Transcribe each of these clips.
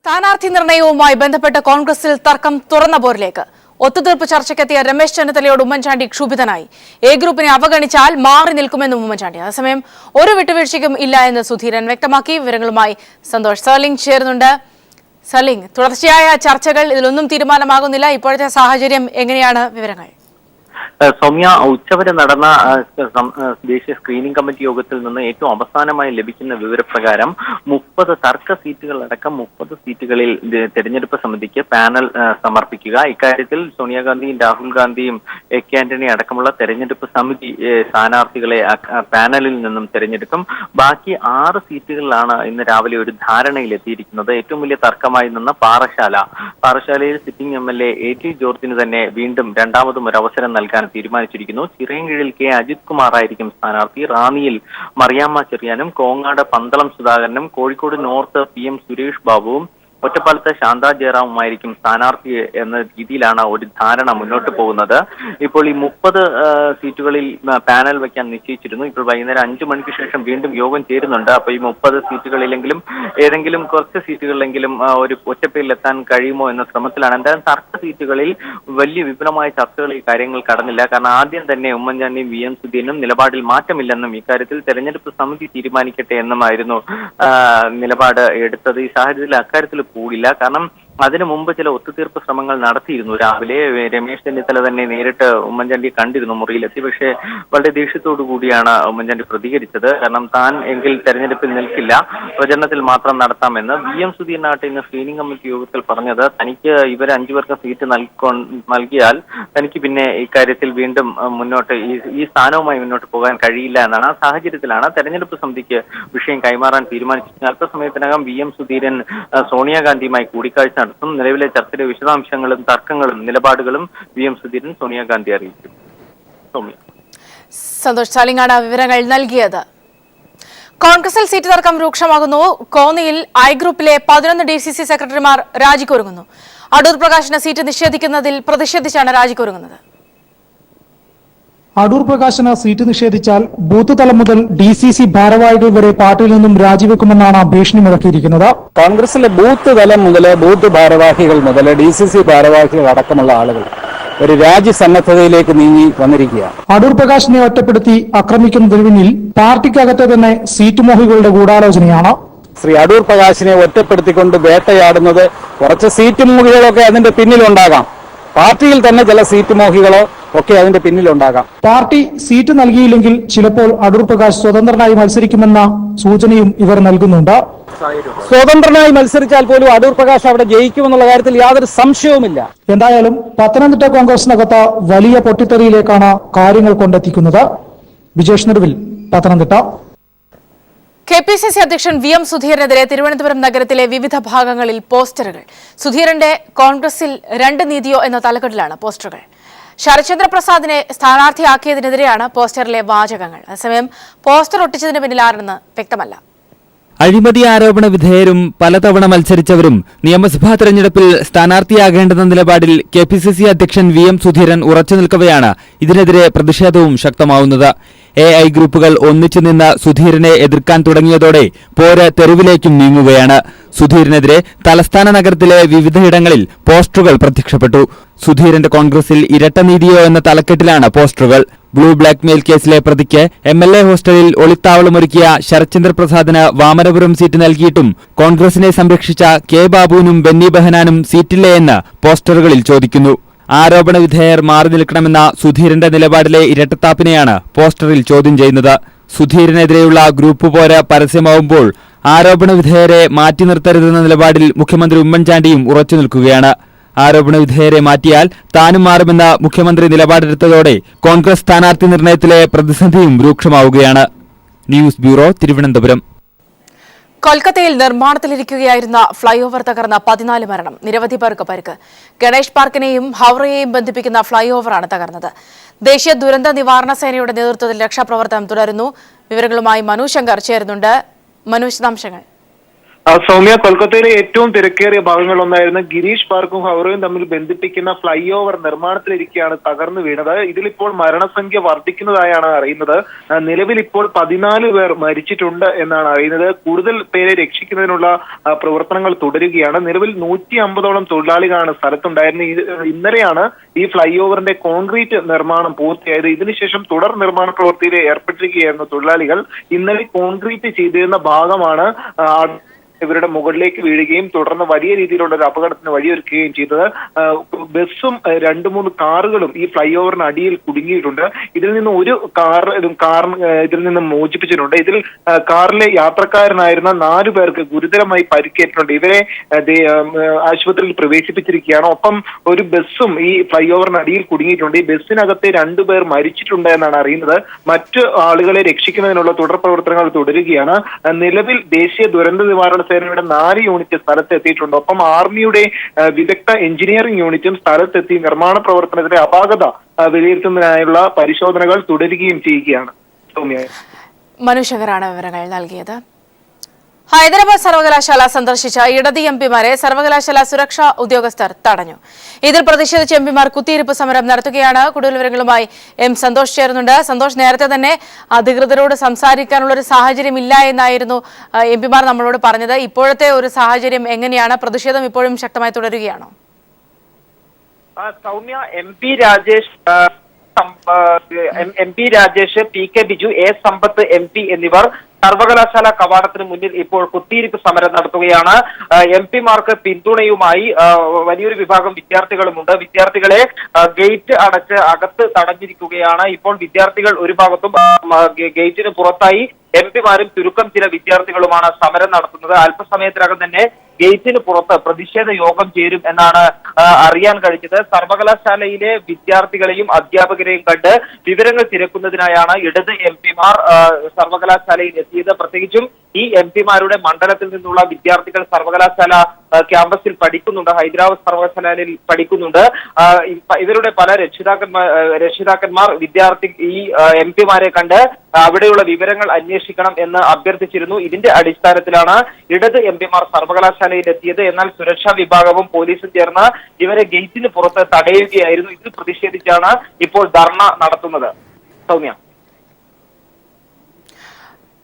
സ്ഥാനാർത്ഥി നിർണയവുമായി ബന്ധപ്പെട്ട് കോൺഗ്രസിൽ തർക്കം തുറന്ന പോരിലേക്ക്. ഒത്തുതീർപ്പ് ചർച്ചയ്ക്കെത്തിയ രമേശ് ചെന്നിത്തലയോട് ഉമ്മൻചാണ്ടി ക്ഷുഭിതനായി. എ ഗ്രൂപ്പിനെ അവഗണിച്ചാൽ മാറി നിൽക്കുമെന്നും ഉമ്മൻചാണ്ടി. അതേസമയം ഒരു വിട്ടുവീഴ്ചയ്ക്കും ഇല്ല എന്ന് സുധീരൻ വ്യക്തമാക്കി. വിവരങ്ങളുമായി സന്തോഷ് സർലിംഗ് ചേരുന്നുണ്ട്. സർലിംഗ്, തുടർച്ചയായ ചർച്ചകൾ, ഇതിലൊന്നും തീരുമാനമാകുന്നില്ല. ഇപ്പോഴത്തെ സാഹചര്യം എങ്ങനെയാണ്? വിവരങ്ങൾ. സൗമ്യ, ഉച്ചവരെ നടന്ന ദേശീയ സ്ക്രീനിംഗ് കമ്മിറ്റി യോഗത്തിൽ നിന്ന് ഏറ്റവും അവസാനമായി ലഭിക്കുന്ന വിവരപ്രകാരം 30 തർക്ക സീറ്റുകളടക്കം 30 സീറ്റുകളിൽ തെരഞ്ഞെടുപ്പ് സമിതിക്ക് പാനൽ സമർപ്പിക്കുക. ഇക്കാര്യത്തിൽ സോണിയാഗാന്ധിയും രാഹുൽ ഗാന്ധിയും എ.കെ. ആന്റണി അടക്കമുള്ള തെരഞ്ഞെടുപ്പ് സമിതി സ്ഥാനാർത്ഥികളെ പാനലിൽ നിന്നും തെരഞ്ഞെടുക്കും. ബാക്കി 6 സീറ്റുകളിലാണ് ഇന്ന് രാവിലെ ഒരു ധാരണയിലെത്തിയിരിക്കുന്നത്. ഏറ്റവും വലിയ തർക്കമായി നിന്ന പാറശാലയിൽ സിറ്റിംഗ് MLA A.T. ജോർജിന് തന്നെ വീണ്ടും രണ്ടാമതും ഒരു അവസരം നൽകാൻ തീരുമാനിച്ചിരിക്കുന്നു. ചിറയൻകീഴിൽ കെ. അജിത് കുമാർ ആയിരിക്കും സ്ഥാനാർത്ഥി. റാന്നിയിൽ മറിയാമ്മ ചെറിയാനും കോങ്ങാട് പന്തളം സുധാകരനും കോഴിക്കോട് നോർത്ത് PM സുരേഷ് ബാബുവും ഒറ്റപ്പാലത്തെ ശാന്ത ജയറാമുമായിരിക്കും സ്ഥാനാർത്ഥി എന്ന രീതിയിലാണ് ഒരു ധാരണ മുന്നോട്ട് പോകുന്നത്. ഇപ്പോൾ ഈ 30 സീറ്റുകളിൽ പാനൽ വയ്ക്കാൻ നിശ്ചയിച്ചിരുന്നു. ഇപ്പോൾ വൈകുന്നേരം 5 മണിക്ക് ശേഷം വീണ്ടും യോഗം ചേരുന്നുണ്ട്. അപ്പൊ ഈ 30 സീറ്റുകളിലെങ്കിലും ഏതെങ്കിലും കുറച്ച് സീറ്റുകളിലെങ്കിലും ഒരു ഒറ്റപ്പേരിൽ എത്താൻ കഴിയുമോ എന്ന ശ്രമത്തിലാണ്. എന്തായാലും തർക്ക സീറ്റുകളിൽ വലിയ വിപുലമായ ചർച്ചകൾ ഈ കാര്യങ്ങൾ കടന്നില്ല. കാരണം ആദ്യം തന്നെ ഉമ്മൻചാണ്ടിയും VM സുധീരനും നിലപാടിൽ മാറ്റമില്ലെന്നും ഇക്കാര്യത്തിൽ തെരഞ്ഞെടുപ്പ് സമിതി തീരുമാനിക്കട്ടെ എന്നുമായിരുന്നു നിലപാട് എടുത്തത്. ഈ സാഹചര്യത്തിൽ അക്കാര്യത്തിൽ കൂടില്ല. കാരണം അതിനു മുമ്പ് ചില ഒത്തുതീർപ്പ് ശ്രമങ്ങൾ നടത്തിയിരുന്നു. രാവിലെ രമേശ് ചെന്നിത്തല തന്നെ നേരിട്ട് ഉമ്മൻചാണ്ടിയെ കണ്ടിരുന്നു മുറിയിലെത്തി. പക്ഷേ വളരെ ദേഷ്യത്തോടു കൂടിയാണ് ഉമ്മൻചാണ്ടി പ്രതികരിച്ചത്. കാരണം താൻ എങ്കിൽ തെരഞ്ഞെടുപ്പിൽ നിൽക്കില്ല, പ്രചരണത്തിൽ മാത്രം നടത്താമെന്ന്. VM സുധീരനായിട്ട് ഇന്ന് സ്ക്രീനിംഗ് കമ്മിറ്റി യോഗത്തിൽ പറഞ്ഞത് തനിക്ക് ഇവർ 5 പേർക്ക് സീറ്റ് നൽകിയാൽ തനിക്ക് പിന്നെ ഇക്കാര്യത്തിൽ വീണ്ടും മുന്നോട്ട് ഈ സ്ഥാനവുമായി മുന്നോട്ട് പോകാൻ കഴിയില്ല എന്നാണ്. ആ സാഹചര്യത്തിലാണ് തെരഞ്ഞെടുപ്പ് സമിതിക്ക് വിഷയം കൈമാറാൻ തീരുമാനിച്ചത്. അല്പസമയത്തിനകം VM സുധീരൻ സോണിയാഗാന്ധിയുമായി കൂടിക്കാഴ്ച നടത്തും. നിലവിലെ ചർച്ചയുടെ വിശദാംശങ്ങളും തർക്കങ്ങളും നിലപാടുകളും VM സുധീരൻ സോണിയാഗാന്ധി അറിയിക്കും. സന്തോഷ് ചാലിങ്ങാണ് വിവരങ്ങൾ നൽകിയത്. കോൺഗ്രസിൽ സീറ്റ് തർക്കം രൂക്ഷമാകുന്നു. കോന്നിയിൽ ഐ ഗ്രൂപ്പിലെ 11 DCC സെക്രട്ടറിമാർ രാജിക്കൊരുങ്ങുന്നു. അടൂർ പ്രകാശിന് സീറ്റ് നിഷേധിക്കുന്നതിൽ പ്രതിഷേധിച്ചാണ് രാജിക്കൊരുങ്ങുന്നത്. അടൂർ പ്രകാശിന് സീറ്റ് നിഷേധിച്ചാൽ ബൂത്ത് തലം മുതൽ DCC ഭാരവാഹികൾ വരെ പാർട്ടിയിൽ നിന്നും രാജിവെക്കുമെന്നാണ് ഭീഷണി മുഴക്കിയിരിക്കുന്നത്. കോൺഗ്രസിലെ ബൂത്ത് തലം മുതൽ ബൂത്ത് ഭാരവാഹികൾ മുതൽ DCC ഭാരവാഹികൾ അടക്കമുള്ള ആളുകൾ ഒരു രാജ്യസന്നദ്ധതയിലേക്ക് നീങ്ങി വന്നിരിക്കുകയാണ്. അടൂർ പ്രകാശിനെ ഒറ്റപ്പെടുത്തി ആക്രമിക്കുന്നതിന് പിന്നിൽ പാർട്ടിക്കകത്തെ തന്നെ സീറ്റ് മോഹികളുടെ ഗൂഢാലോചനയാണ്. ശ്രീ അടൂർ പ്രകാശിനെ ഒറ്റപ്പെടുത്തിക്കൊണ്ട് വേട്ടയാടുന്നത് കുറച്ച് സീറ്റ് മോഹികളൊക്കെ അതിന്റെ പിന്നിലുണ്ടാകാം. പാർട്ടിയിൽ തന്നെ ചില സീറ്റ് മോഹികളോ ഒക്കെ അതിന്റെ പിന്നിലുണ്ടാകാം. പാർട്ടി സീറ്റ് നൽകിയില്ലെങ്കിൽ ചിലപ്പോൾ അടൂർ പ്രകാശ് സ്വതന്ത്രനായി മത്സരിക്കുമെന്ന സൂചനയും ഇവർ നൽകുന്നുണ്ട്. സ്വതന്ത്രനായി മത്സരിച്ചാൽ പോലും അടൂർ പ്രകാശ് അവിടെ ജയിക്കുമെന്നുള്ള കാര്യത്തിൽ യാതൊരു സംശയവുമില്ല. എന്തായാലും പത്തനംതിട്ട കോൺഗ്രസിനകത്ത് വലിയ പൊട്ടിത്തെറിയിലേക്കാണ് കാര്യങ്ങൾ കൊണ്ടെത്തിക്കുന്നത്. വിജേഷ് നെടുവിൽ, പത്തനംതിട്ട. KPCC അധ്യക്ഷൻ VM സുധീരനെതിരെ തിരുവനന്തപുരം നഗരത്തിലെ വിവിധ ഭാഗങ്ങളിൽ പോസ്റ്ററുകൾ. സുധീരന്റെ കോൺഗ്രസിൽ 2 നീതിയോ എന്ന തലക്കെട്ടിലാണ് പോസ്റ്ററുകൾ. ശരത്ചന്ദ്ര പ്രസാദിനെ സ്ഥാനാർത്ഥിയാക്കിയതിനെതിരെയാണ് പോസ്റ്ററിലെ വാചകങ്ങൾ. അതേസമയം പോസ്റ്റർ ഒട്ടിച്ചതിന് പിന്നിൽ ആരെന്ന് വ്യക്തമല്ല. അഴിമതി ആരോപണ വിധേയരും പലതവണ മത്സരിച്ചവരും നിയമസഭാ തെരഞ്ഞെടുപ്പിൽ സ്ഥാനാർത്ഥിയാകേണ്ടെന്ന നിലപാടിൽ KPCC അധ്യക്ഷൻ VM സുധീരൻ ഉറച്ചു നിൽക്കവെയാണ് ഇതിനെതിരെ പ്രതിഷേധവും ശക്തമാവുന്നത്. AI ഗ്രൂപ്പുകൾ ഒന്നിച്ചു നിന്ന് സുധീരനെ എതിർക്കാൻ തുടങ്ങിയതോടെ പോര് തെരുവിലേക്കും നീങ്ങുകയാണ്. സുധീരനെതിരെ തലസ്ഥാന നഗരത്തിലെ വിവിധയിടങ്ങളിൽ പോസ്റ്ററുകൾ പ്രത്യക്ഷപ്പെട്ടു. സുധീരന്റെ കോൺഗ്രസിൽ ഇരട്ട നീതിയോ എന്ന തലക്കെട്ടിലാണ് പോസ്റ്ററുകൾ. ബ്ലൂ ബ്ലാക്ക് മെയിൽ കേസിലെ പ്രതിക്ക് MLA ഹോസ്റ്റലിൽ ഒളിത്താവളമൊരുക്കിയ ശരത്ചന്ദ്ര പ്രസാദിന് വാമനപുരം സീറ്റ് നൽകിയിട്ടും കോൺഗ്രസിനെ സംരക്ഷിച്ച K. ബാബുവിനും ബെന്നി ബെഹനാനും സീറ്റില്ലേ എന്ന് പോസ്റ്ററുകളിൽ ചോദിക്കുന്നു. ആരോപണ വിധേയർ മാറി നിൽക്കണമെന്ന സുധീരന്റെ നിലപാടിലെ ഇരട്ടത്താപ്പിനെയാണ് പോസ്റ്ററിൽ ചോദ്യം ചെയ്യുന്നത്. സുധീരനെതിരെയുള്ള ഗ്രൂപ്പ് പോര് പരസ്യമാവുമ്പോൾ ആരോപണ വിധേയരെ മാറ്റി നിർത്തരുതെന്ന നിലപാടിൽ മുഖ്യമന്ത്രി ഉമ്മൻചാണ്ടിയും ഉറച്ചു നിൽക്കുകയാണ്. ആരോപണ വിധേയരെ മാറ്റിയാൽ താനും മാറുമെന്ന മുഖ്യമന്ത്രി നിലപാടെടുത്തതോടെ കോൺഗ്രസ് സ്ഥാനാർത്ഥി നിർണയത്തിലെ പ്രതിസന്ധിയും രൂക്ഷമാവുകയാണ്. News bureau, Thiruvananthapuram. കൊൽക്കത്തയിൽ നിർമ്മാണത്തിലിരിക്കുകയായിരുന്ന ഫ്ളൈ ഓവർ തകർന്ന 14 മരണം, നിരവധി പേർക്ക് പരിക്ക്. ഗണേഷ് പാർക്കിനെയും ഹൌറയെയും ബന്ധിപ്പിക്കുന്ന ഫ്ളൈ ഓവറാണ് തകർന്നത്. ദേശീയ ദുരന്ത നിവാരണ സേനയുടെ നേതൃത്വത്തിൽ രക്ഷാപ്രവർത്തനം തുടരുന്നു. വിവരങ്ങളുമായി മനു ശങ്കർ ചേരുന്നുണ്ട്. മനു, വിശദാംശങ്ങൾ. സൗമ്യ, കൊൽക്കത്തയിലെ ഏറ്റവും തിരക്കേറിയ ഭാഗങ്ങളൊന്നായിരുന്ന ഗിരീഷ് പാർക്കും ഹൗറയും തമ്മിൽ ബന്ധിപ്പിക്കുന്ന ഫ്ലൈ ഓവർ നിർമ്മാണത്തിലിരിക്കെയാണ് തകർന്നു വീണത്. ഇതിലിപ്പോൾ മരണസംഖ്യ വർദ്ധിക്കുന്നതായാണ് അറിയുന്നത്. നിലവിൽ ഇപ്പോൾ 14 പേർ മരിച്ചിട്ടുണ്ട് എന്നാണ് അറിയുന്നത്. കൂടുതൽ പേരെ രക്ഷിക്കുന്നതിനുള്ള പ്രവർത്തനങ്ങൾ തുടരുകയാണ്. നിലവിൽ 150ഓളം തൊഴിലാളികളാണ് സ്ഥലത്തുണ്ടായിരുന്നത്. ഇന്നലെയാണ് ഈ ഫ്ലൈ ഓവറിന്റെ കോൺക്രീറ്റ് നിർമ്മാണം പൂർത്തിയായത്. ഇതിനുശേഷം തുടർ നിർമ്മാണ പ്രവൃത്തിയിൽ ഏർപ്പെട്ടിരിക്കുകയായിരുന്നു തൊഴിലാളികൾ. ഇന്നലെ കോൺക്രീറ്റ് ചെയ്തിരുന്ന ഭാഗമാണ് ഇവരുടെ മുകളിലേക്ക് വീഴുകയും തുടർന്ന് വലിയ രീതിയിലുള്ള ഒരു അപകടത്തിന് വഴിയൊരുക്കുകയും ചെയ്തത്. ബസ്സും 2-3 കാറുകളും ഈ ഫ്ലൈ ഓവറിന് അടിയിൽ കുടുങ്ങിയിട്ടുണ്ട്. ഇതിൽ നിന്ന് ഒരു കാർ ഇതിൽ നിന്ന് മോചിപ്പിച്ചിട്ടുണ്ട്. ഇതിൽ കാറിലെ യാത്രക്കാരനായിരുന്ന 4 പേർക്ക് ഗുരുതരമായി പരിക്കേറ്റിട്ടുണ്ട്. ഇവരെ ആശുപത്രിയിൽ പ്രവേശിപ്പിച്ചിരിക്കുകയാണ്. ഒപ്പം ഒരു ബസ്സും ഈ ഫ്ലൈ ഓവറിന് അടിയിൽ കുടുങ്ങിയിട്ടുണ്ട്. ഈ ബസ്സിനകത്തെ 2 പേർ മരിച്ചിട്ടുണ്ട് എന്നാണ് അറിയുന്നത്. മറ്റു ആളുകളെ രക്ഷിക്കുന്നതിനുള്ള തുടർ പ്രവർത്തനങ്ങൾ തുടരുകയാണ്. നിലവിൽ ദേശീയ ദുരന്ത നിവാരണ സേനയുടെ 4 യൂണിറ്റ് സ്ഥലത്തെത്തിയിട്ടുണ്ട്. ഒപ്പം ആർമിയുടെ വിദഗ്ധ എഞ്ചിനീയറിംഗ് യൂണിറ്റും സ്ഥലത്തെത്തി നിർമ്മാണ പ്രവർത്തനത്തിലെ അപാകത വിലയിരുത്തുന്നതിനായുള്ള പരിശോധനകൾ തുടരുകയും ചെയ്യുകയാണ്. സൗമ്യ, മനുഷ്യകരാണ് വിവരങ്ങൾ നൽകിയത്. ഹൈദരാബാദ് സർവകലാശാല സന്ദർശിച്ച ഇടത് എംപിമാരെ സർവകലാശാല സുരക്ഷാ ഉദ്യോഗസ്ഥർ തടഞ്ഞു. ഇതിൽ പ്രതിഷേധിച്ച് എംപിമാർ കുത്തിയിരിപ്പ് സമരം നടത്തുകയാണ്. കൂടുതൽ വിവരങ്ങളുമായി സന്തോഷ് ചേരുന്നുണ്ട്. സന്തോഷ്, നേരത്തെ തന്നെ അധികൃതരോട് സംസാരിക്കാനുള്ള ഒരു സാഹചര്യം ഇല്ല എന്നായിരുന്നു എംപിമാർ നമ്മളോട് പറഞ്ഞത്. ഇപ്പോഴത്തെ ഒരു സാഹചര്യം എങ്ങനെയാണ്? പ്രതിഷേധം ഇപ്പോഴും ശക്തമായി തുടരുകയാണോ? Soumya, M P Rajesh, P K Biju, A Sampath MP എന്നിവർ സർവകലാശാല കവാടത്തിന് മുന്നിൽ ഇപ്പോൾ കുത്തിയിരിപ്പ് സമരം നടത്തുകയാണ്. MP-മാർക്ക് പിന്തുണയുമായി വലിയൊരു വിഭാഗം വിദ്യാർത്ഥികളുമുണ്ട്. വിദ്യാർത്ഥികളെ ഗേറ്റ് അടച്ച് അകത്ത് തടഞ്ഞിരിക്കുകയാണ്. ഇപ്പോൾ വിദ്യാർത്ഥികൾ ഒരു ഭാഗത്തും ഗേറ്റിന് പുറത്തായി MP-മാരും ചുരുക്കം ചില വിദ്യാർത്ഥികളുമാണ് സമരം നടത്തുന്നത്. അല്പസമയത്തിനകം തന്നെ ഗേറ്റിന് പുറത്ത് പ്രതിഷേധ യോഗം ചേരും എന്നാണ് അറിയാൻ കഴിഞ്ഞത്. സർവകലാശാലയിലെ വിദ്യാർത്ഥികളെയും അധ്യാപകരെയും കണ്ട് വിവരങ്ങൾ തിരക്കുന്നതിനായാണ് ഇടത് MP-മാർ സർവകലാശാലയിൽ എത്തിയത്. പ്രത്യേകിച്ചും ഈ MP-മാരുടെ മണ്ഡലത്തിൽ നിന്നുള്ള വിദ്യാർത്ഥികൾ സർവകലാശാല ക്യാമ്പസിൽ പഠിക്കുന്നുണ്ട്. ഹൈദരാബാദ് സർവകലാശാലയിൽ പഠിക്കുന്നുണ്ട്. ഇവരുടെ പല രക്ഷിതാക്കന്മാർ ഈ MP-മാരെ കണ്ട് അവിടെയുള്ള വിവരങ്ങൾ അന്വേഷിക്കണം എന്ന് അഭ്യർത്ഥിച്ചിരുന്നു. ഇതിന്റെ അടിസ്ഥാനത്തിലാണ് ഇടത് MP-മാർ സർവകലാശാലയിൽ എത്തിയത്. എന്നാൽ സുരക്ഷാ വിഭാഗവും പോലീസും ചേർന്ന് ഇവരെ ഗേറ്റിന് പുറത്ത് തടയുകയായിരുന്നു. ഇതിൽ പ്രതിഷേധിച്ചാണ് ഇപ്പോൾ ധർണ നടത്തുന്നത്. സൗമ്യ,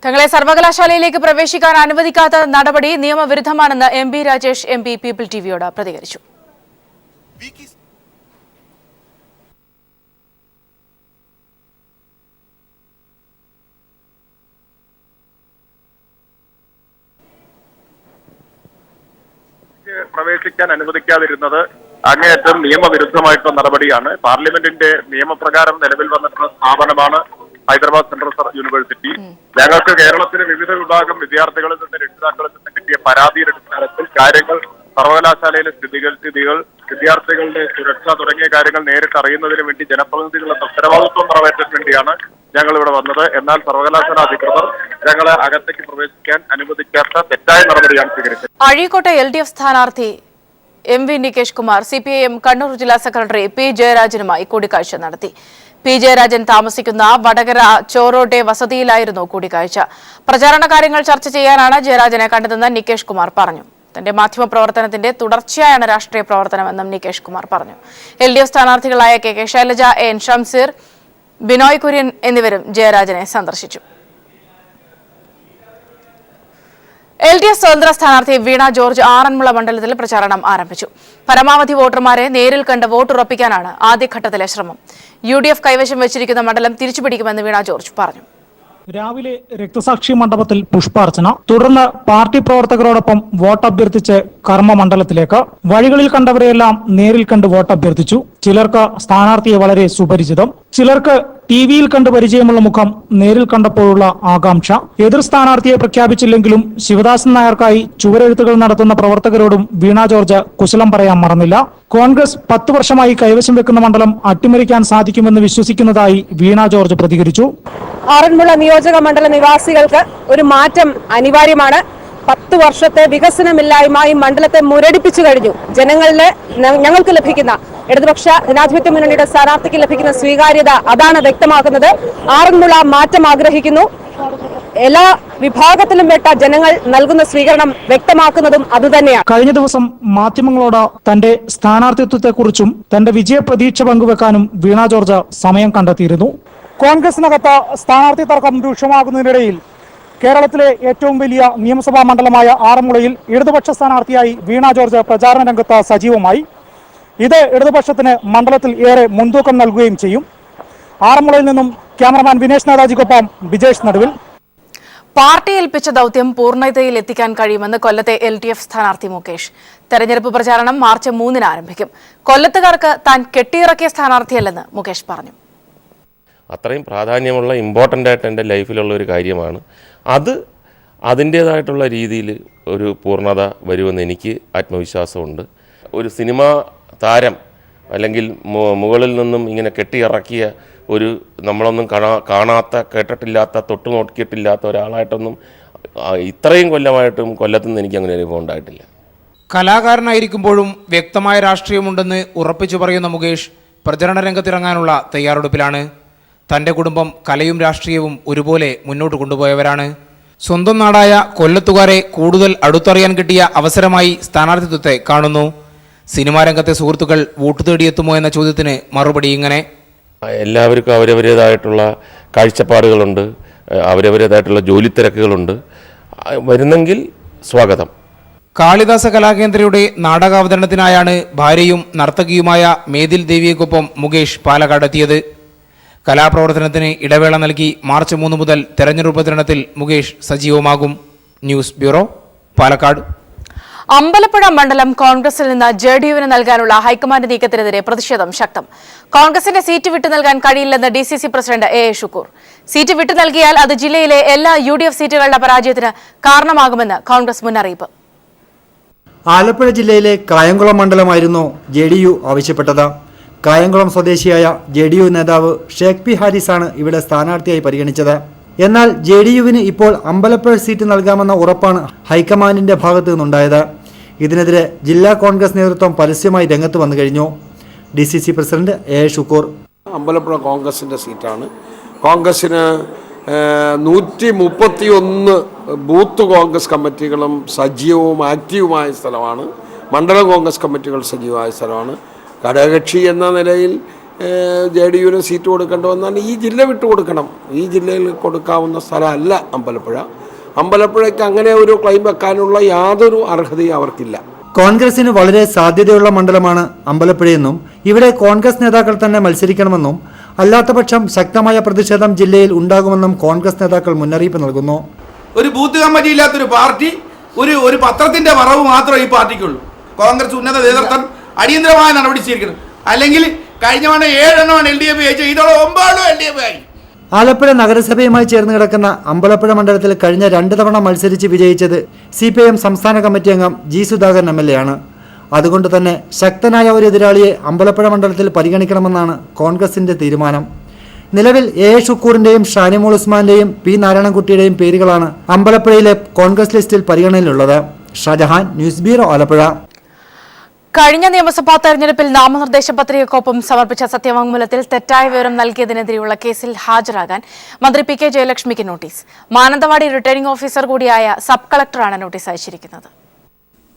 തങ്ങളെ സർവകലാശാലയിലേക്ക് പ്രവേശിക്കാൻ അനുവദിക്കാത്ത നടപടി നിയമവിരുദ്ധമാണെന്ന് MP രാജേഷ് MP പീപ്പിൾ TVയോട് പ്രതികരിച്ചു. പ്രവേശിക്കാൻ അനുവദിക്കാതിരുന്നത് അങ്ങേയറ്റം നിയമവിരുദ്ധമായിട്ടുള്ള നടപടിയാണ്. പാർലമെന്റിന്റെ നിയമപ്രകാരം നിലവിൽ വന്നിട്ടുള്ള സ്ഥാപനമാണ് ഹൈദരാബാദ് സെൻട്രൽ യൂണിവേഴ്സിറ്റി. ഞങ്ങൾക്ക് കേരളത്തിലെ വിവിധ വിഭാഗം വിദ്യാർത്ഥികളിൽ നിന്ന് രക്ഷിതാക്കളിൽ നിന്ന് കിട്ടിയ പരാതിയുടെ അടിസ്ഥാനത്തിൽ കാര്യങ്ങൾ സർവകലാശാലയിലെ സ്ഥിതികൾ വിദ്യാർത്ഥികളുടെ സുരക്ഷ തുടങ്ങിയ കാര്യങ്ങൾ നേരിട്ട് അറിയുന്നതിന് വേണ്ടി ജനപ്രതിനിധികളുടെ ഉത്തരവാദിത്വം നിറവേറ്റാൻ വേണ്ടിയാണ് ഞങ്ങൾ ഇവിടെ വന്നത്. എന്നാൽ സർവകലാശാല അധികൃതർ ഞങ്ങളെ അകത്തേക്ക് പ്രവേശിക്കാൻ അനുവദിക്കാത്ത തെറ്റായ നടപടിയാണ് സ്വീകരിച്ചത്. അഴീക്കോട്ടെ LDF സ്ഥാനാർത്ഥി MV നികേഷ് കുമാർ CPIM കണ്ണൂർ ജില്ലാ സെക്രട്ടറി P ജയരാജനുമായി കൂടിക്കാഴ്ച നടത്തി. P ജയരാജൻ താമസിക്കുന്ന വടകര ചോറോട്ടെ വസതിയിലായിരുന്നു കൂടിക്കാഴ്ച. പ്രചാരണ കാര്യങ്ങൾ ചർച്ച ചെയ്യാനാണ് ജയരാജനെ കണ്ടതെന്ന് നികേഷ് കുമാർ പറഞ്ഞു. തന്റെ മാധ്യമപ്രവർത്തനത്തിന്റെ തുടർച്ചയായാണ് രാഷ്ട്രീയ പ്രവർത്തനമെന്നും നികേഷ് കുമാർ പറഞ്ഞു. LDF സ്ഥാനാർത്ഥികളായ KK Shailaja, N Shamseer, Binoy Kurian എന്നിവരും ജയരാജനെ സന്ദർശിച്ചു. LDF സ്വതന്ത്ര സ്ഥാനാർത്ഥി വീണ ജോർജ് ആറന്മുള മണ്ഡലത്തിൽ പ്രചാരണം ആരംഭിച്ചു. പരമാവധി വോട്ടർമാരെ നേരിൽ കണ്ട് വോട്ടുറപ്പിക്കാനാണ് ആദ്യഘട്ടത്തിലെ ശ്രമം. UDF കൈവശം വെച്ചിരിക്കുന്ന മണ്ഡലം തിരിച്ചുപിടിക്കുമെന്ന് വീണ ജോർജ് പറഞ്ഞു. രാവിലെ രക്തസാക്ഷി മണ്ഡപത്തിൽ പുഷ്പാർച്ചന, തുടർന്ന് പാർട്ടി പ്രവർത്തകരോടൊപ്പം വോട്ടഭ്യർത്ഥിച്ച് കർമ്മമണ്ഡലത്തിലേക്ക്. വഴികളിൽ കണ്ടവരെയെല്ലാം നേരിൽ കണ്ട് വോട്ടഭ്യർത്ഥിച്ചു. ചിലർക്ക് സ്ഥാനാർത്ഥിയെ വളരെ സുപരിചിതം, ചിലർക്ക് TV-യിൽ കണ്ട് പരിചയമുള്ള മുഖം നേരിൽ കണ്ടപ്പോഴുള്ള ആകാംക്ഷ. എതിർ സ്ഥാനാർത്ഥിയെ പ്രഖ്യാപിച്ചില്ലെങ്കിലും ശിവദാസൻ നായർക്കായി ചുവരെഴുത്തുകൾ നടത്തുന്ന പ്രവർത്തകരോടും വീണ ജോർജ് കുശലം പറയാൻ മറന്നില്ല. കോൺഗ്രസ് 10 വർഷമായി കൈവശം വെക്കുന്ന മണ്ഡലം അട്ടിമറിക്കാൻ സാധിക്കുമെന്ന് വിശ്വസിക്കുന്നതായി വീണ ജോർജ് പ്രതികരിച്ചു. ആറന്മുള നിയോജക മണ്ഡല നിവാസികൾക്ക് ഒരു മാറ്റം അനിവാര്യമാണ്. 10 വർഷത്തെ വികസനമില്ലായ്മ ഈ മണ്ഡലത്തെ മുരടിപ്പിച്ചു കഴിഞ്ഞു. ഞങ്ങൾക്ക് ലഭിക്കുന്ന ഇടതുപക്ഷ ജനാധിപത്യ മുന്നണിയുടെ സ്ഥാനാർത്ഥിക്ക് ലഭിക്കുന്ന സ്വീകാര്യത അതാണ് വ്യക്തമാക്കുന്നത്. ആറന്മുള മാറ്റം ആഗ്രഹിക്കുന്നു. എല്ലാ വിഭാഗത്തിലും പെട്ട ജനങ്ങൾ നൽകുന്ന സ്വീകരണം വ്യക്തമാക്കുന്നതും അതുതന്നെയാണ്. കഴിഞ്ഞ ദിവസം മാധ്യമങ്ങളോട് തന്റെ സ്ഥാനാർത്ഥിത്വത്തെക്കുറിച്ചും തന്റെ വിജയപ്രതീക്ഷ പങ്കുവെക്കാനും വീണ ജോർജ് സമയം കണ്ടെത്തിയിരുന്നു. കോൺഗ്രസിനകത്ത് സ്ഥാനാർത്ഥി തർക്കം രൂക്ഷമാകുന്നതിനിടയിൽ കേരളത്തിലെ ഏറ്റവും വലിയ നിയമസഭാ മണ്ഡലമായ ആറന്മുളയിൽ ഇടതുപക്ഷ സ്ഥാനാർത്ഥിയായി വീണ ജോർജ് പ്രചാരണ രംഗത്ത് സജീവമായി. ഇത് ഇടതുപക്ഷത്തിന് മണ്ഡലത്തിൽ ഏറെ മുൻതൂക്കം നൽകുകയും ചെയ്യും. ആറന്മുളയിൽ നിന്നും ക്യാമറമാൻ വിനേഷ് നേതാജിക്കൊപ്പം ബിജേഷ് നടുവിൽ. പാർട്ടി ഏൽപ്പിച്ച ദൌത്യം പൂർണ്ണതയിൽ എത്തിക്കാൻ കഴിയുമെന്ന് കൊല്ലത്തെ LDF സ്ഥാനാർത്ഥി മുകേഷ്. തെരഞ്ഞെടുപ്പ് പ്രചാരണം മാർച്ച് 3-ന് ആരംഭിക്കും. കൊല്ലത്തുകാർക്ക് താൻ കെട്ടിയിറക്കിയ സ്ഥാനാർത്ഥിയല്ലെന്ന് മുകേഷ് പറഞ്ഞു. അത്രയും പ്രാധാന്യമുള്ള ഇമ്പോർട്ടൻ്റ് ആയിട്ട് എൻ്റെ ലൈഫിലുള്ള ഒരു കാര്യമാണ്. അത് അതിൻ്റേതായിട്ടുള്ള രീതിയിൽ ഒരു പൂർണ്ണത വരുമെന്ന് എനിക്ക് ആത്മവിശ്വാസമുണ്ട്. ഒരു സിനിമാ താരം അല്ലെങ്കിൽ മുകളിൽ നിന്നും ഇങ്ങനെ കെട്ടിയിറക്കിയ ഒരു നമ്മളൊന്നും കാണാത്ത, കേട്ടിട്ടില്ലാത്ത, തൊട്ടു നോക്കിയിട്ടില്ലാത്ത ഒരാളായിട്ടൊന്നും ഇത്രയും കൊല്ലമായിട്ടും കൊല്ലത്തുനിന്ന് എനിക്ക് അങ്ങനെ അനുഭവം ഉണ്ടായിട്ടില്ല. കലാകാരനായിരിക്കുമ്പോഴും വ്യക്തമായ രാഷ്ട്രീയമുണ്ടെന്ന് ഉറപ്പിച്ചു പറയുന്ന മുകേഷ് പ്രചരണ രംഗത്തിറങ്ങാനുള്ള തയ്യാറെടുപ്പിലാണ്. തൻ്റെ കുടുംബം കലയും രാഷ്ട്രീയവും ഒരുപോലെ മുന്നോട്ട് കൊണ്ടുപോയവരാണ്. സ്വന്തം നാടായ കൊല്ലത്തുകാരെ കൂടുതൽ അടുത്തറിയാൻ കിട്ടിയ അവസരമായി സ്ഥാനാർത്ഥിത്വത്തെ കാണുന്നു. സിനിമാ രംഗത്തെ സുഹൃത്തുക്കൾ വോട്ട് തേടിയെത്തുമോ എന്ന ചോദ്യത്തിന് മറുപടി ഇങ്ങനെ: എല്ലാവർക്കും അവരവരേതായിട്ടുള്ള കാഴ്ചപ്പാടുകളുണ്ട്, അവരവരേതായിട്ടുള്ള ജോലി തിരക്കുകളുണ്ട്. വരുന്നെങ്കിൽ സ്വാഗതം. കാളിദാസ കലാകേന്ദ്രയുടെ നാടകാവതരണത്തിനായാണ് ഭാര്യയും നർത്തകിയുമായ മേതിൽ ദേവിയെക്കൊപ്പം മുകേഷ് പാലക്കാടെത്തിയത്. കലാപ്രവർത്തനത്തിന് ഇടവേള നൽകി മാർച്ച് 3 മുതൽ തെരഞ്ഞെടുപ്പ് പ്രചരണത്തിൽ മുകേഷ് സജീവമാകും. News bureau, Palakkad. അമ്പലപ്പുഴ മണ്ഡലം കോൺഗ്രസിൽ നിന്ന് JDU-വിന് നൽകാനുള്ള ഹൈക്കമാൻഡ് നീക്കത്തിനെതിരെ പ്രതിഷേധം ശക്തം. കോൺഗ്രസിന്റെ സീറ്റ് വിട്ടു നൽകാൻ കഴിയില്ലെന്ന് DCC president AA Shukoor. Seat വിട്ടു നൽകിയാൽ അത് ജില്ലയിലെ എല്ലാ UDF സീറ്റുകളുടെ പരാജയത്തിന് കാരണമാകുമെന്ന് കോൺഗ്രസ് മുന്നറിയിപ്പ്. ആലപ്പുഴ ജില്ലയിലെ കായംകുളം മണ്ഡലമായിരുന്നു JDU ആവശ്യപ്പെട്ടത്. കായംകുളം സ്വദേശിയായ JDU നേതാവ് ഷേഖ് പി ഹാരിസാണ് ഇവിടെ സ്ഥാനാർത്ഥിയായി പരിഗണിച്ചത്. എന്നാൽ JDU-വിന് ഇപ്പോൾ അമ്പലപ്പുഴ സീറ്റ് നൽകാമെന്ന ഉറപ്പാണ് ഹൈക്കമാൻഡിന്റെ ഭാഗത്തു നിന്നുണ്ടായത്. ഇതിനെതിരെ ജില്ലാ കോൺഗ്രസ് നേതൃത്വം പരസ്യമായി രംഗത്ത് വന്നു കഴിഞ്ഞു. DCC president AA Shukoor: Ambalappuzha കോൺഗ്രസിൻ്റെ സീറ്റാണ്. കോൺഗ്രസിന് 131 ബൂത്ത് കോൺഗ്രസ് കമ്മിറ്റികളും സജീവവും ആക്റ്റീവുമായ സ്ഥലമാണ്. മണ്ഡലം കോൺഗ്രസ് കമ്മിറ്റികൾ സജീവമായ സ്ഥലമാണ്. ഘടകകക്ഷി എന്ന നിലയിൽ JDU-ന് സീറ്റ് കൊടുക്കേണ്ടി വന്നാൽ ഈ ജില്ല വിട്ടുകൊടുക്കണം. ഈ ജില്ലയിൽ കൊടുക്കാവുന്ന സ്ഥലമല്ല അമ്പലപ്പുഴ. അമ്പലപ്പുഴയ്ക്ക് അങ്ങനെ ഒരു ക്ലെയിം വെക്കാനുള്ള യാതൊരു അർഹതയും അവർക്കില്ല. കോൺഗ്രസിന് വളരെ സാധ്യതയുള്ള മണ്ഡലമാണ് അമ്പലപ്പുഴയെന്നും ഇവിടെ കോൺഗ്രസ് നേതാക്കൾ തന്നെ മത്സരിക്കണമെന്നും അല്ലാത്തപക്ഷം ശക്തമായ പ്രതിഷേധം ജില്ലയിൽ ഉണ്ടാകുമെന്നും കോൺഗ്രസ് നേതാക്കൾ മുന്നറിയിപ്പ് നൽകുന്നു. ഒരു ബൂത്ത് കമ്മിറ്റി ഇല്ലാത്തൊരു പാർട്ടി, ഒരു പത്രത്തിന്റെ മറവ് മാത്രമേ ഈ പാർട്ടിക്കുള്ളൂ. കോൺഗ്രസ് ഉന്നത നേതൃത്വം അടിയന്തരമായ നടപടി സ്വീകരിക്കണം. അല്ലെങ്കിൽ കഴിഞ്ഞ 7 എണ്ണമാണ് LDF ജയിച്ചത്, ഇതോടെ 9 LDF ആയി. ആലപ്പുഴ നഗരസഭയുമായി ചേർന്ന് കിടക്കുന്ന അമ്പലപ്പുഴ മണ്ഡലത്തിൽ കഴിഞ്ഞ 2 തവണ മത്സരിച്ച് വിജയിച്ചത് CPIM സംസ്ഥാന കമ്മിറ്റി അംഗം G സുധാകരൻ MLA ആണ്. അതുകൊണ്ട് തന്നെ ശക്തനായ ഒരു എതിരാളിയെ അമ്പലപ്പുഴ മണ്ഡലത്തിൽ പരിഗണിക്കണമെന്നാണ് കോൺഗ്രസിന്റെ തീരുമാനം. നിലവിൽ AA ഷുക്കൂറിന്റെയും ഷാനിമോൾ ഉസ്മാന്റെയും P നാരായണൻകുട്ടിയുടെയും പേരുകളാണ് അമ്പലപ്പുഴയിലെ കോൺഗ്രസ് ലിസ്റ്റിൽ പരിഗണനയിലുള്ളത്. Shajahan, news bureau, Alappuzha. കഴിഞ്ഞ നിയമസഭാ തെരഞ്ഞെടുപ്പിൽ നാമനിർദ്ദേശ പത്രികയ്ക്കൊപ്പം സമർപ്പിച്ച സത്യവാങ്മൂലത്തിൽ തെറ്റായ വിവരം നൽകിയതിനെതിരെയുള്ള കേസിൽ ഹാജരാകാൻ മന്ത്രി PK ജയലക്ഷ്മിക്ക് നോട്ടീസ്. മാനന്തവാടി റിട്ടേണിംഗ് ഓഫീസർ കൂടിയായ സബ് കളക്ടറാണ് നോട്ടീസ് അയച്ചിരിക്കുന്നത്.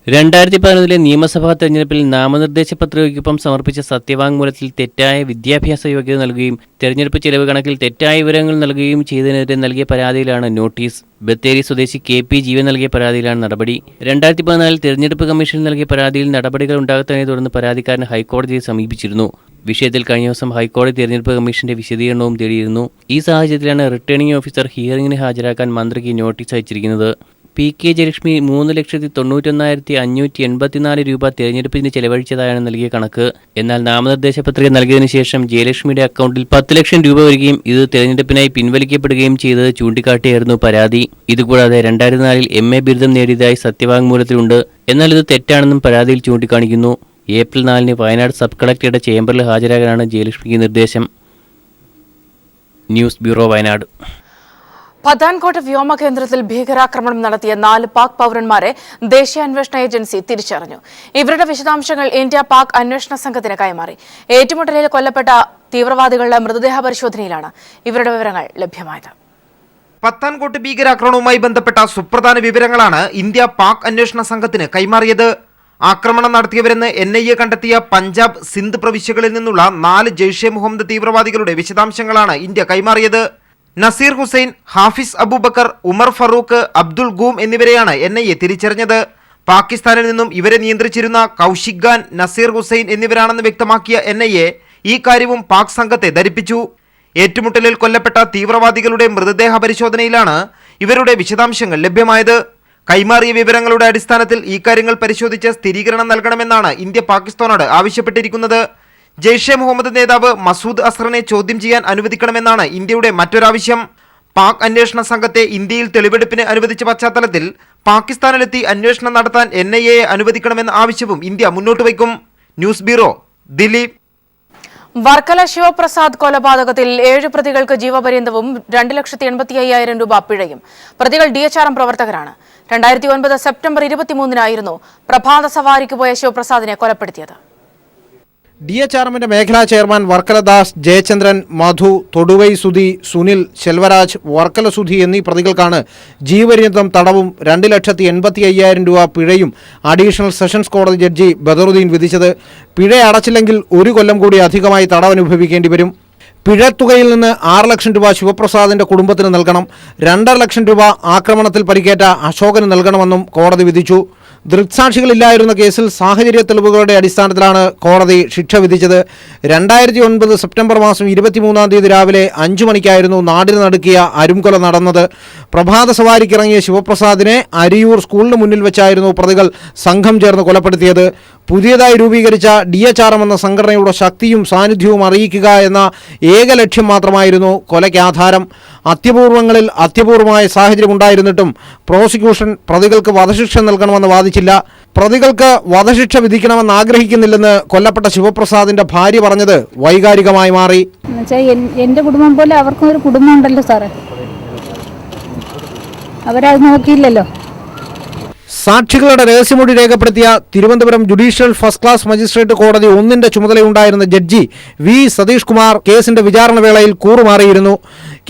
2011 നിയമസഭാ തെരഞ്ഞെടുപ്പിൽ നാമനിർദ്ദേശ പത്രികയ്ക്കൊപ്പം സമർപ്പിച്ച സത്യവാങ്മൂലത്തിൽ തെറ്റായ വിദ്യാഭ്യാസ യോഗ്യത നൽകുകയും തെരഞ്ഞെടുപ്പ് ചെലവ് കണക്കിൽ തെറ്റായ വിവരങ്ങൾ നൽകുകയും ചെയ്തതിനെതിരെ നൽകിയ പരാതിയിലാണ് നോട്ടീസ്. ബത്തേരി സ്വദേശി KP ജീവൻ നൽകിയ പരാതിയിലാണ് നടപടി. 2014 തെരഞ്ഞെടുപ്പ് കമ്മീഷന് നൽകിയ പരാതിയിൽ നടപടികൾ ഉണ്ടാകാത്തതിനെ തുടർന്ന് പരാതിക്കാരൻ ഹൈക്കോടതിയെ സമീപിച്ചിരുന്നു. വിഷയത്തിൽ കഴിഞ്ഞ ദിവസം ഹൈക്കോടതി തെരഞ്ഞെടുപ്പ് കമ്മീഷന്റെ വിശദീകരണവും തേടിയിരുന്നു. ഈ സാഹചര്യത്തിലാണ് റിട്ടേണിംഗ് ഓഫീസർ ഹിയറിംഗിന് ഹാജരാക്കാൻ മന്ത്രിക്ക് നോട്ടീസ് അയച്ചിരിക്കുന്നത്. PK ജയലക്ഷ്മി 3,91,584 രൂപ തെരഞ്ഞെടുപ്പിന് ചെലവഴിച്ചതായാണ് നൽകിയ കണക്ക്. എന്നാൽ നാമനിർദ്ദേശ പത്രിക നൽകിയതിനു ശേഷം ജയലക്ഷ്മിയുടെ അക്കൗണ്ടിൽ 10 ലക്ഷം രൂപ വരികയും ഇത് തെരഞ്ഞെടുപ്പിനായി പിൻവലിക്കപ്പെടുകയും ചെയ്തത് ചൂണ്ടിക്കാട്ടിയായിരുന്നു പരാതി. ഇതുകൂടാതെ 2004 MA ബിരുദം നേടിയതായി സത്യവാങ്മൂലത്തിലുണ്ട്. എന്നാൽ ഇത് തെറ്റാണെന്നും പരാതിയിൽ ചൂണ്ടിക്കാണിക്കുന്നു. ഏപ്രിൽ 4 വയനാട് സബ് കളക്ടറുടെ ചേംബറിൽ ഹാജരാകാനാണ് ജയലക്ഷ്മിക്ക് നിർദ്ദേശം. News bureau, Wayanad. പത്താൻകോട്ട് വ്യോമകേന്ദ്രത്തിൽ ഭീകരാക്രമണം നടത്തിയ 4 പാക് പൗരന്മാരെ ദേശീയ അന്വേഷണ ഏജൻസി തിരിച്ചറിഞ്ഞു. ഇവരുടെ വിശദാംശങ്ങൾ ഇന്ത്യ-പാക് അന്വേഷണ സംഘത്തിന് കൈമാറി. ഏറ്റുമുട്ടലിൽ കൊല്ലപ്പെട്ട തീവ്രവാദികളുടെ മൃതദേഹ പരിശോധനയിലാണ് ഇവരുടെ വിവരങ്ങൾ ലഭ്യമായത്. പത്താൻകോട്ട് ഭീകരാക്രമണവുമായി ബന്ധപ്പെട്ട സുപ്രധാന വിവരങ്ങളാണ് ഇന്ത്യ പാക് അന്വേഷണ സംഘത്തിന് കൈമാറിയത്. ആക്രമണം നടത്തിയവരെന്ന് NIA കണ്ടെത്തിയ പഞ്ചാബ്, സിന്ധ് പ്രവിശ്യകളിൽ നിന്നുള്ള 4 ജെയ്ഷെ മുഹമ്മദ് തീവ്രവാദികളുടെ വിശദാംശങ്ങളാണ് ഇന്ത്യ കൈമാറിയത്. നസീർ ഹുസൈൻ, ഹാഫിസ് അബൂബക്കർ, ഉമർ ഫറൂഖ്, അബ്ദുൾ ഗൂം എന്നിവരെയാണ് NIA തിരിച്ചറിഞ്ഞത്. പാകിസ്ഥാനിൽ നിന്നും ഇവരെ നിയന്ത്രിച്ചിരുന്ന കൗശിക് ഖാൻ, നസീർ ഹുസൈൻ എന്നിവരാണെന്ന് വ്യക്തമാക്കിയ NIA ഈ കാര്യവും പാക് സംഘത്തെ ധരിപ്പിച്ചു. ഏറ്റുമുട്ടലിൽ കൊല്ലപ്പെട്ട തീവ്രവാദികളുടെ മൃതദേഹ പരിശോധനയിലാണ് ഇവരുടെ വിശദാംശങ്ങൾ ലഭ്യമായത്. കൈമാറിയ വിവരങ്ങളുടെ അടിസ്ഥാനത്തിൽ ഈ കാര്യങ്ങൾ പരിശോധിച്ച് സ്ഥിരീകരണം നൽകണമെന്നാണ് ഇന്ത്യ പാകിസ്ഥാനോട് ആവശ്യപ്പെട്ടിരിക്കുന്നത്. ജെയ്ഷെ മുഹമ്മദ് നേതാവ് മസൂദ് അസ്ഹറിനെ ചോദ്യം ചെയ്യാൻ അനുവദിക്കണമെന്നാണ് ഇന്ത്യയുടെ മറ്റൊരാവശ്യം. പാക് അന്വേഷണ സംഘത്തെ ഇന്ത്യയിൽ തെളിവെടുപ്പിന് അനുവദിച്ച പശ്ചാത്തലത്തിൽ പാകിസ്ഥാനിലെത്തി അന്വേഷണം നടത്താൻ NIA അനുവദിക്കണമെന്ന ആവശ്യവും ഇന്ത്യ മുന്നോട്ട് വയ്ക്കും. News bureau, Delhi. വർക്കല ശിവപ്രസാദ് കൊലപാതകത്തിൽ 7 പ്രതികൾക്ക് ജീവപര്യന്തവും 2,85,000 രൂപ പിഴയും. പ്രതികൾ DHRM പ്രവർത്തകരാണ്. 2009 സെപ്റ്റംബർ 23-നായിരുന്നു പ്രഭാത സവാരിക്ക് പോയ ശിവപ്രസാദിനെ കൊലപ്പെടുത്തിയത്. DHRMന്റെ മേഖലാ ചെയർമാൻ വർക്കലദാസ്, ജയചന്ദ്രൻ, മധു, തൊടുവൈ സുധി, സുനിൽ, ശെൽവരാജ്, വർക്കല സുധി എന്നീ പ്രതികൾക്കാണ് ജീവപര്യന്തം തടവും 2,85,000 രൂപ പിഴയും അഡീഷണൽ സെഷൻസ് കോടതി ജഡ്ജി ബദറുദ്ദീൻ വിധിച്ചത്. പിഴ അടച്ചില്ലെങ്കിൽ 1 കൊല്ലം കൂടി അധികമായി തടവനുഭവിക്കേണ്ടി വരും. പിഴത്തുകയിൽ നിന്ന് 6 ലക്ഷം രൂപ ശിവപ്രസാദിന്റെ കുടുംബത്തിന് നൽകണം. 2.5 ലക്ഷം രൂപ ആക്രമണത്തിൽ പരിക്കേറ്റ അശോകന് നൽകണമെന്നും കോടതി വിധിച്ചു. ദൃക്സാക്ഷികളില്ലായിരുന്ന കേസിൽ സാഹചര്യ തെളിവുകളുടെ അടിസ്ഥാനത്തിലാണ് കോടതി ശിക്ഷ വിധിച്ചത്. 2009 സെപ്റ്റംബർ മാസം 23-ാം തീയതി രാവിലെ 5 മണിക്കായിരുന്നു നാടിന് നടുക്കിയ അരുംകൊല നടന്നത്. പ്രഭാത സവാരിക്കിറങ്ങിയ ശിവപ്രസാദിനെ അരിയൂർ സ്കൂളിന് മുന്നിൽ വെച്ചായിരുന്നു പ്രതികൾ സംഘം ചേർന്ന് കൊലപ്പെടുത്തിയത്. പുതിയതായി രൂപീകരിച്ച DHRM എന്ന സംഘടനയുടെ ശക്തിയും സാന്നിധ്യവും അറിയിക്കുക എന്ന ഏക ലക്ഷ്യം മാത്രമായിരുന്നു കൊലയ്ക്ക് ആധാരം. അത്യപൂർവങ്ങളിൽ അത്യപൂർവമായ സാഹചര്യം ഉണ്ടായിരുന്നിട്ടും പ്രോസിക്യൂഷൻ പ്രതികൾക്ക് വധശിക്ഷ നൽകണമെന്ന് വാദിച്ചില്ല. പ്രതികൾക്ക് വധശിക്ഷ വിധിക്കണമെന്ന് ആഗ്രഹിക്കുന്നില്ലെന്ന് കൊല്ലപ്പെട്ട ശിവപ്രസാദിന്റെ ഭാര്യ പറഞ്ഞത് വൈകാരികമായി മാറി. എന്റെ കുടുംബം പോലെ അവർക്കും ഒരു കുടുംബം ഉണ്ടല്ലോ സാറേ, അവരത് നോക്കിയില്ലല്ലോ. സാക്ഷികളുടെ രഹസ്യമൊഴി രേഖപ്പെടുത്തിയ Thiruvananthapuram judicial first class magistrate കോടതി 1 ചുമതലയുണ്ടായിരുന്ന ജഡ്ജി V. സതീഷ് കുമാർ കേസിന്റെ വിചാരണ വേളയിൽ കൂറുമാറിയിരുന്നു.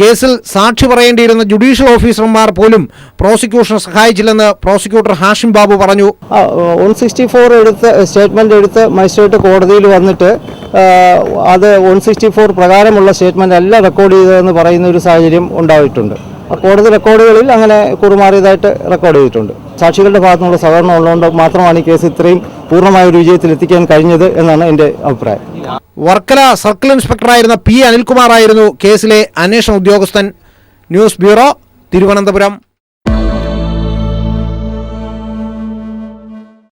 കേസിൽ സാക്ഷി പറയേണ്ടിയിരുന്ന ജുഡീഷ്യൽ ഓഫീസർമാർ പോലും പ്രോസിക്യൂഷനെ സഹായിച്ചില്ലെന്ന് പ്രോസിക്യൂട്ടർ ഹാഷിം ബാബു പറഞ്ഞു. 164 എടുത്ത് സ്റ്റേറ്റ്മെന്റ് എടുത്ത് മജിസ്ട്രേറ്റ് കോടതിയിൽ വന്നിട്ട് അത് 164 പ്രകാരമുള്ള സ്റ്റേറ്റ്മെന്റ് അല്ല റെക്കോർഡ് ചെയ്തതെന്ന് പറയുന്ന ഒരു സാഹചര്യം ഉണ്ടായിട്ടുണ്ട്. കോടതി റെക്കോർഡുകളിൽ അങ്ങനെ കുറുമാറിയതായിട്ട് റെക്കോർഡ് ചെയ്തിട്ടുണ്ട്. സാക്ഷികളുടെ ഭാഗത്തുനിന്നുള്ള സഹകരണം ഉള്ളതുകൊണ്ട് മാത്രമാണ് ഈ കേസ് ഇത്രയും പൂർണ്ണമായ ഒരു വിജയത്തിൽ എത്തിക്കാൻ കഴിഞ്ഞത് എന്നാണ് എൻ്റെ അഭിപ്രായം. വർക്കല സർക്കിൾ ഇൻസ്പെക്ടറായിരുന്ന P. അനിൽകുമാർ ആയിരുന്നു കേസിലെ അന്വേഷണ ഉദ്യോഗസ്ഥൻ. News bureau, Thiruvananthapuram.